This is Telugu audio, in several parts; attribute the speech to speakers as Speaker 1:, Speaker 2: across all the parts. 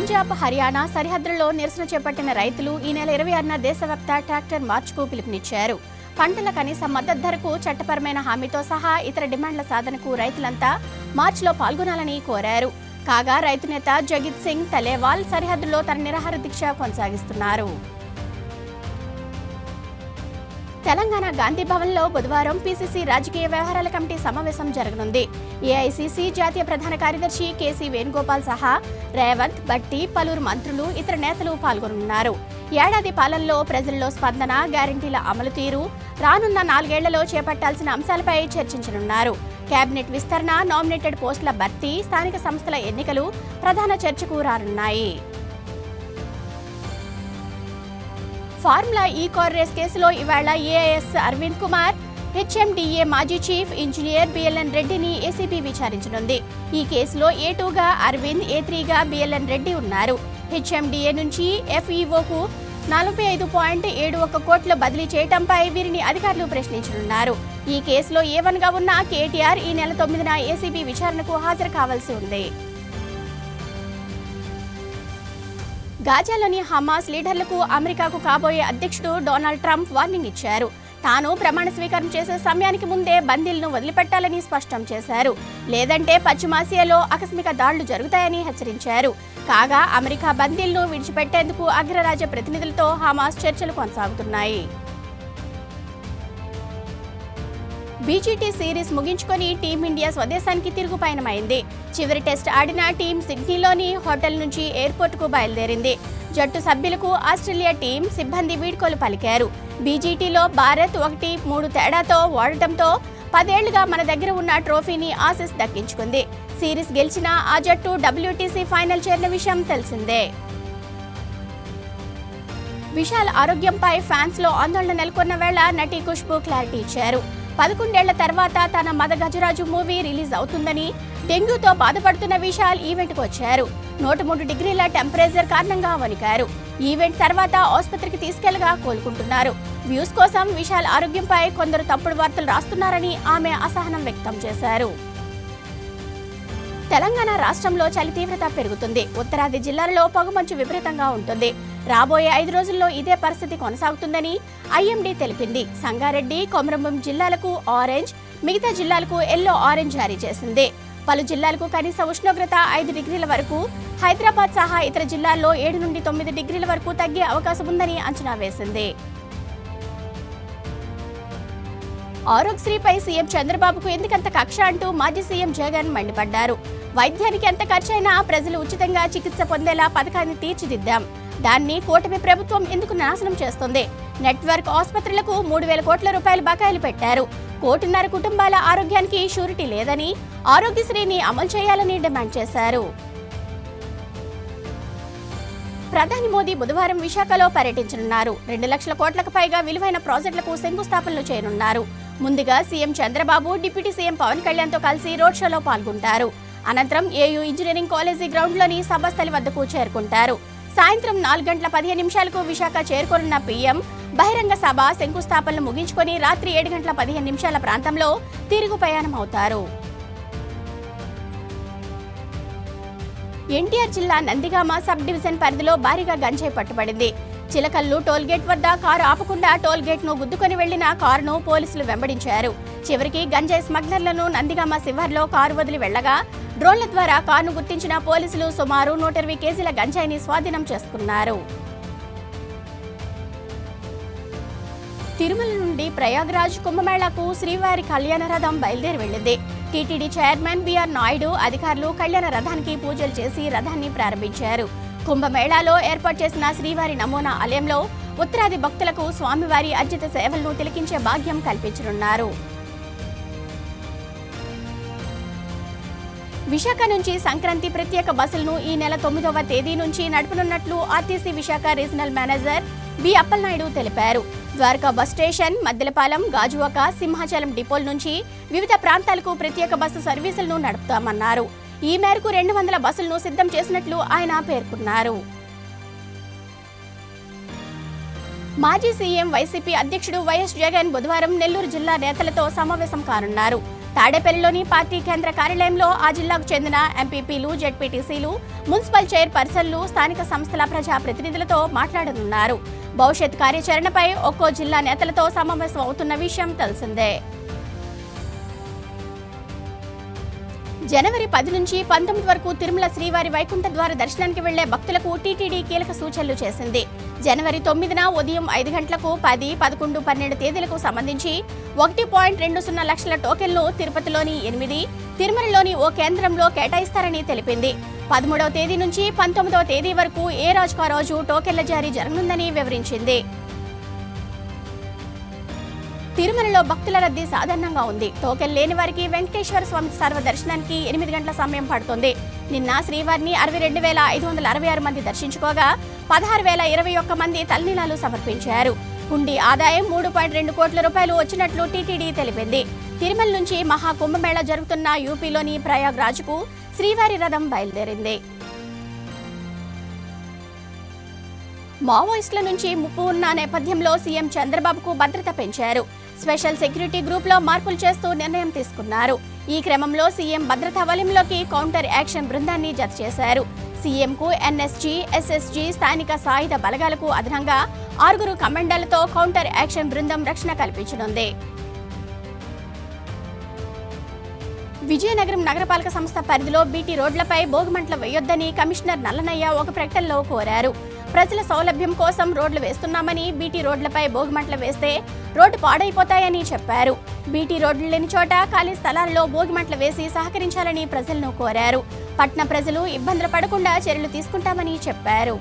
Speaker 1: పంజాబ్, హర్యానా సరిహద్దుల్లో నిరసన చేపట్టిన రైతులు ఈ నెల 26న దేశవ్యాప్త ట్రాక్టర్ మార్చ్కు పిలుపునిచ్చారు. పంటల కనీస మద్దతు ధరకు చట్టపరమైన హామీతో సహా ఇతర డిమాండ్ల సాధనకు రైతులంతా మార్చ్లో పాల్గొనాలని కోరారు. కాగా రైతు నేత జగిత్ సింగ్ తలేవాల్ సరిహద్దుల్లో తన నిరాహార దీక్ష కొనసాగిస్తున్నారు. తెలంగాణ గాంధీ భవన్లో బుధవారం పీసీసీ రాజకీయ వ్యవహారాల కమిటీ సమావేశం జరగనుంది. ఏఐసీసీ జాతీయ ప్రధాన కార్యదర్శి కేసీ వేణుగోపాల్ సహా రేవంత్, భట్టి, పలువురు మంత్రులు, ఇతర నేతలు పాల్గొనున్నారు. ఏడాది పాలనలో ప్రజల్లో స్పందన, గ్యారంటీల అమలు తీరు, రానున్న 4 ఏళ్లలో చేపట్టాల్సిన అంశాలపై చర్చించనున్నారు. కేబినెట్ విస్తరణ, నామినేటెడ్ పోస్టుల భర్తీ, స్థానిక సంస్థల ఎన్నికలు ప్రధాన చర్చకు రానున్నాయి. ఫార్ములా ఈ కార్ రేస్ కేసులో ఇవాళ ఏఐఎస్ అరవింద్ కుమార్, హెచ్ఎండిఏ మాజీ చీఫ్ ఇంజనీర్ బిఎల్ఎన్ రెడ్డిని ఏసీబీ విచారించనుంది. ఈ కేసులో ఏ2గా అరవింద్, ఏ3గా బిఎల్ఎన్ రెడ్డి ఉన్నారు. హెచ్ఎండిఏ నుంచి ఎఫ్ఈఓకు 45.71 కోట్లు బదిలీ చేయడంపై వీరిని అధికారులు ప్రశ్నించనున్నారు. ఈ కేసులో ఏ1గా ఉన్న కేటీఆర్ ఈ నెల 9న ఏసీబీ విచారణకు హాజరు కావాల్సి ఉంది. గాజాలోని హమాస్ లీడర్లకు అమెరికాకు కాబోయే అధ్యక్షుడు డొనాల్డ్ ట్రంప్ వార్నింగ్ ఇచ్చారు. తాను ప్రమాణ స్వీకారం చేసే సమయానికి ముందే బందీలను వదిలిపెట్టాలని స్పష్టం చేశారు. లేదంటే పశ్చిమాసియాలో ఆకస్మిక దాడులు జరుగుతాయని హెచ్చరించారు. కాగా అమెరికా బందీలను విడిచిపెట్టేందుకు అగ్రరాజ్య ప్రతినిధులతో హమాస్ చర్చలు కొనసాగుతున్నాయి. బీజీటీ సిరీస్ ముగించుకొని టీమిండియా స్వదేశానికి తిరుగు పయనమైంది. చివరి టెస్ట్ ఆడిన టీం సిడ్నీలోని హోటల్ నుంచి ఎయిర్పోర్టుకు బయలుదేరింది. జట్టు సభ్యులకు ఆస్ట్రేలియా టీం సిబ్బంది వీడ్కోలు పలికారు. బీజీటీలో భారత్ 1-3 తేడాతో ఓడటంతో 10 ఏళ్లుగా మన దగ్గర ఉన్న ట్రోఫీని ఆసీస్ దక్కించుకుంది. సిరీస్ గెలిచిన ఆ జట్టు WTC ఫైనల్ చేరిన విషయం తెలిసిందే. విశాల్ ఆరోగ్యంపై ఫ్యాన్స్ లో ఆందోళన నెలకొన్న వేళ నటి ఖుష్బూ క్లారిటీ ఇచ్చారు. 11 ఏళ్ల తర్వాత తన మద గజరాజు మూవీ రిలీజ్ అవుతుందని, డెంగ్యూతో బాధపడుతున్న విశాల్ ఈవెంట్కు వచ్చారు. 103 డిగ్రీల టెంపరేచర్ కారణంగా వణికారు. ఈవెంట్ తర్వాత ఆసుపత్రికి తీసుకెళ్లగా కోలుకుంటున్నారు. వ్యూస్ కోసం విశాల్ ఆరోగ్యంపై కొందరు తప్పుడు వార్తలు రాస్తున్నారని ఆమె అసహనం వ్యక్తం చేశారు. తెలంగాణ రాష్ట్రంలో చలి తీవ్రత పెరుగుతుంది. ఉత్తరాది జిల్లాలలో పొగమంచు విపరీతంగా ఉంటుంది. రాబోయే 5 రోజుల్లో ఇదే పరిస్థితి కొనసాగుతుందని ఐఎండీ తెలిపింది. సంగారెడ్డి, కొమరంభీం జిల్లాలకు ఆరెంజ్, మిగతా జిల్లాలకు ఎల్లో ఆరెంజ్ జారీ చేసింది. పలు జిల్లాలకు కనీస ఉష్ణోగ్రత 5 డిగ్రీల వరకు, హైదరాబాద్ సహా ఇతర జిల్లాల్లో 7 నుండి 9 డిగ్రీల వరకు తగ్గే అవకాశం ఉందని అంచనా వేసింది. ఆరోగ్యశ్రీపై సీఎం చంద్రబాబుకు ఎందుకంత కక్ష అంటూ మాజీ సీఎం జగన్ మండిపడ్డారు. వైద్యానికి ఎంత ఖర్చైనా ప్రజలు ఉచితంగా చికిత్స పొందేలా పథకాన్ని తీర్చిదిద్దాం. దాన్ని కూటమి ప్రభుత్వం ఎందుకు నాశనం చేస్తుంది? నెట్వర్క్ ఆసుపత్రులకు 3,000 కోట్ల రూపాయల బకాయిలు పెట్టారు. 1.5 కోటి కుటుంబాల ఆరోగ్యానికి షూరిటీ లేదని, ఆరోగ్యశ్రీని అమలు చేయాలని డిమాండ్ చేశారు. ప్రధాని మోదీ బుధవారం విశాఖలో పర్యటించనున్నారు. 2 లక్షల కోట్లకు పైగా విలువైన ప్రాజెక్టులకు శంకుస్థాపనలు చేయనున్నారు. ముందుగా CM Chandrababu deputy CM Pawan కళ్యాణ్తో కలిసి రోడ్ షోలో పాల్గొంటారు. అనంతరం ఏయూ ఇంజనీరింగ్ కాలేజీ గ్రౌండ్లోని సభాస్థలి వద్దకు చేరుకుంటారు. సాయంత్రం 4:15 విశాఖ చేరుకోనున్న పీఎం బహిరంగ సభ శంకుస్థాపనలు ముగించుకొని రాత్రి 7:15 ప్రాంతంలో తిరుగు ప్రయాణం అవుతారు. ఎన్టీఆర్ జిల్లా నందిగామ సబ్ డివిజన్ పరిధిలో భారీగా గంజాయి పట్టుబడింది. చిలకల్లు టోల్గేట్ వద్ద కారు ఆపకుండా టోల్గేట్ను గుద్దుకొని వెళ్లిన కారును పోలీసులు వెంబడించారు. చివరికి గంజాయి స్మగ్లర్లను నందిగామ శివార్లో కారు వదిలి వెళ్లగా డ్రోన్ల ద్వారా కారును గుర్తించిన పోలీసులు సుమారు 120 కేజీల గంజాయిని స్వాధీనం చేసుకున్నారు. తిరుమల నుండి ప్రయాగ్రాజ్ కుంభమేళాకు శ్రీవారి కళ్యాణ రథం బయలుదేరి వెళ్లింది. టీటీడీ చైర్మన్ బిఆర్ నాయుడు అధికారులు కళ్యాణ రథానికి పూజలు చేసి రథాన్ని ప్రారంభించారు. కుంభమేళాలో ఏర్పాటు చేసిన శ్రీవారి నమూనా ఆలయంలో ఉత్తరాది భక్తులకు స్వామివారి అర్జిత సేవలను తిలకించే భాగ్యం కల్పించనున్నారు. విశాఖ నుంచి సంక్రాంతి ప్రత్యేక బస్సులను ఈ నెల 9వ తేదీ నుంచి నడపనున్నట్లు RTC Visakha regional manager B Appalanaidu తెలిపారు. ద్వారకా బస్ స్టేషన్, మద్దెలపాలెం, గాజువాక, సింహాచలం డిపోల నుంచి వివిధ ప్రాంతాలకు ప్రత్యేక బస్సు సర్వీసులను నడుపుతామన్నారు. ఈ మేరకు 200 బస్సులను సిద్ధం చేసినట్లు ఆయన పేర్కొన్నారు. మాజీ సీఎం వైసీపీ అధ్యక్షుడు వైఎస్ జగన్ బుధవారం నెల్లూరు జిల్లా నేతలతో సమావేశం కానున్నారు. తాడేపల్లిలోని పార్టీ కేంద్ర కార్యాలయంలో ఆ జిల్లాకు చెందిన ఎంపీపీలు, జెడ్పీటీసీలు, మున్సిపల్ చైర్పర్సన్లు, స్థానిక సంస్థల ప్రజా ప్రతినిధులతో మాట్లాడనున్నారు. భవిష్యత్ కార్యాచరణపై ఒక్కో జిల్లా నేతలతో సమావేశం అవుతున్న విషయం తెలిసిందే. జనవరి 10 నుంచి 19 వరకు తిరుమల శ్రీవారి వైకుంఠ ద్వార దర్శనానికి వెళ్లే భక్తులకు టీటీడీ కీలక సూచనలు చేసింది. జనవరి 9న ఉదయం 5 గంటలకు 10, 11, 12 తేదీలకు సంబంధించి 1.20 లక్షల టోకెన్లు తిరుపతిలోని 8, తిరుమలలోని ఓ కేంద్రంలో కేటాయిస్తారని తెలిపింది. 13వ తేదీ నుంచి 19వ తేదీ వరకు ఏ రోజుకా రోజు టోకెన్ల జారీ జరగనుందని వివరించింది. తిరుమలలో భక్తుల రద్దీ సాధారణంగా ఉంది. టోకెన్ లేని వారికి వెంకటేశ్వర స్వామి సర్వదర్శనానికి 8 గంటల సమయం పడుతుంది. నిన్న శ్రీవారిని 62,566 మంది దర్శించుకోగా 16,021 మంది తలనీలాలు సమర్పించారు. హుండీ ఆదాయం 3.2 కోట్ల రూపాయలు వచ్చినట్లు టీటీడీ తెలిపింది. తిరుమల నుంచి మహాకుంభమేళా జరుగుతున్న యూపీలోని ప్రయాగ్రాజ్కు శ్రీవారి రథం బయలుదేరింది. మావోయిస్టుల నుంచి ముప్పు ఉన్న నేపథ్యంలో సీఎం చంద్రబాబుకు భద్రత పెంచారు. స్పెషల్ సెక్యూరిటీ గ్రూప్లో మార్పులు చేస్తూ నిర్ణయం తీసుకున్నారు. ఈ క్రమంలో సీఎం భద్రతా వలయంలోకి కౌంటర్ యాక్షన్ బృందాన్ని జత చేశారు. సీఎంకు ఎన్ఎస్జీ, ఎస్ఎస్జీ, స్థానిక సాయుధ బలగాలకు అదనంగా 6 కమాండర్లతో కౌంటర్ యాక్షన్ బృందం రక్షణ కల్పించనుంది. విజయనగరం నగరపాలక సంస్థ పరిధిలో బీటీ రోడ్లపై భోగిమంటలు వేయొద్దని కమిషనర్ నల్లనయ్య ఒక ప్రకటనలో కోరారు. ప్రజల సౌలభ్యం కోసం రోడ్లు వేస్తున్నామని, బీటీ రోడ్లపై భోగిమంటలు వేస్తే రోడ్డు పాడైపోతాయని చెప్పారు. బీటీ రోడ్లు లేని చోట ఖాళీ స్థలాల్లో భోగిమంటలు వేసి సహకరించాలని ప్రజలను కోరారు. పట్టణ ప్రజలు ఇబ్బందులు పడకుండా చర్యలు తీసుకుంటామని చెప్పారు.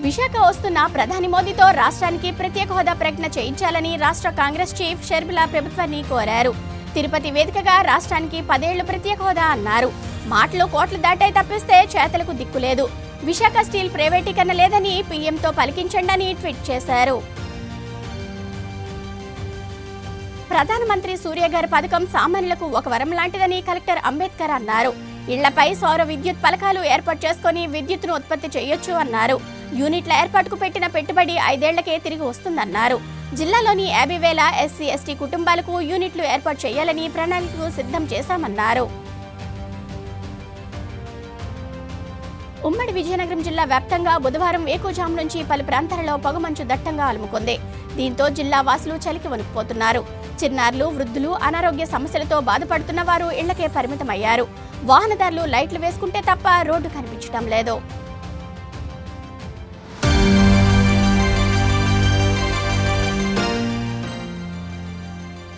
Speaker 1: విశాఖ వస్తున్న ప్రధాని మోదీతో రాష్ట్రానికి ప్రత్యేక హోదా ప్రకటన చేయించాలని రాష్ట్ర కాంగ్రెస్ చీఫ్ షర్మిల ప్రభుత్వాన్ని కోరారు. తిరుపతి వేదికగా రాష్ట్రానికి 10 ఏళ్లు ప్రత్యేక హోదా అన్నారు. మాటలు కోట్లు దాటాయి తప్పిస్తే చేతలకు దిక్కులేదు. విశాఖ స్టీల్ ప్రైవేటీకరణ లేదని పీఎంతో పలికించండి ట్వీట్ చేశారు. ప్రధానమంత్రి సూర్యఘర్ పథకం సామాన్యులకు ఒక వరం లాంటిదని కలెక్టర్ అంబేద్కర్ అన్నారు. ఇళ్లపై సౌర విద్యుత్ పలకాలు ఏర్పాటు చేసుకుని విద్యుత్తును ఉత్పత్తి చేయొచ్చు అన్నారు. యూనిట్ల ఏర్పాటుకు పెట్టిన పెట్టుబడి 5 ఏళ్లకే తిరిగి వస్తుందన్నారు. జిల్లాలోని 50,000 ఎస్సీ, ఎస్టీ కుటుంబాలకు యూనిట్లు ఏర్పాటు చేయాలని ప్రణాళికలు సిద్ధం చేశామన్నారు. ఉమ్మడి విజయనగరం జిల్లా వ్యాప్తంగా బుధవారం వేకువజాము నుంచి పలు ప్రాంతాలలో పొగమంచు దట్టంగా అలుముకుంది. దీంతో జిల్లా వాసులు చలికి వణికిపోతున్నారు. చిన్నారులు, వృద్ధులు, అనారోగ్య సమస్యలతో బాధపడుతున్న వారు ఇళ్లకే పరిమితమయ్యారు. వాహనదారులు లైట్లు వేసుకుంటే తప్ప రోడ్డు కనిపించడం లేదు.